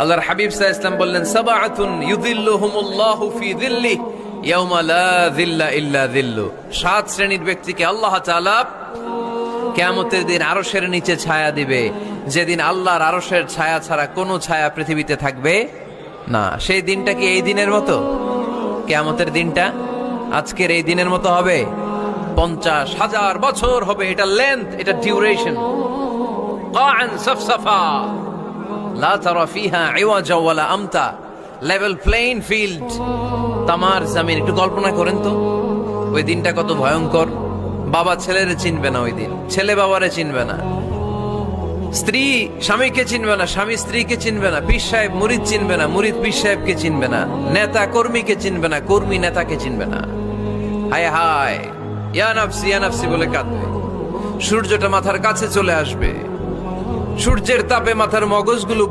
আল্লাহর হাবিব সাল্লাল্লাহু আলাইহি ওয়াসাল্লাম বললেন, সাবআতুন ইউযিল্লুহুমুল্লাহু ফি যিল্লিহি ইয়াওমা লা যিল্লা ইল্লা যিল্লু। 7 শ্রেণীর ব্যক্তিকে আল্লাহ তাআলা কিয়ামতের দিন আরশের নিচে ছায়া দিবে, যেদিন আল্লাহর আরশের ছায়া ছাড়া কোনো ছায়া পৃথিবীতে থাকবে না। সেই দিনটা কি এই দিনের মতো? কিয়ামতের দিনটা আজকের এই দিনের মতো হবে? 50,000 বছর হবে। এটা লেন্থ, এটা ডিউরেশন। কাআন সাফসাফা লা তারা ফিহা ইওয়াজা ওয়ালা আমতা, লেভেল প্লেইং ফিল্ড, তামার জমিন। একটু কল্পনা করেন তো ওই দিনটা কত ভয়ঙ্কর। বাবা ছেলেরে চিনবে না ওই দিন, ছেলে বাবারে চিনবে না, স্ত্রী স্বামীকে চিনবে না, স্বামী স্ত্রীকে চিনবে না, পীর সাহেব মুরিদ চিনবে না, মুরিদ পীর সাহেবকে চিনবে না, নেতা কর্মীকে চিনবে না, কর্মী নেতাকে চিনবে না। হায় হায়, ইয়া নাফসি বলে কাঁদবে। সূর্যটা মাথার কাছে চলে আসবে, সূর্যের তাপে মাথার মগজগুলো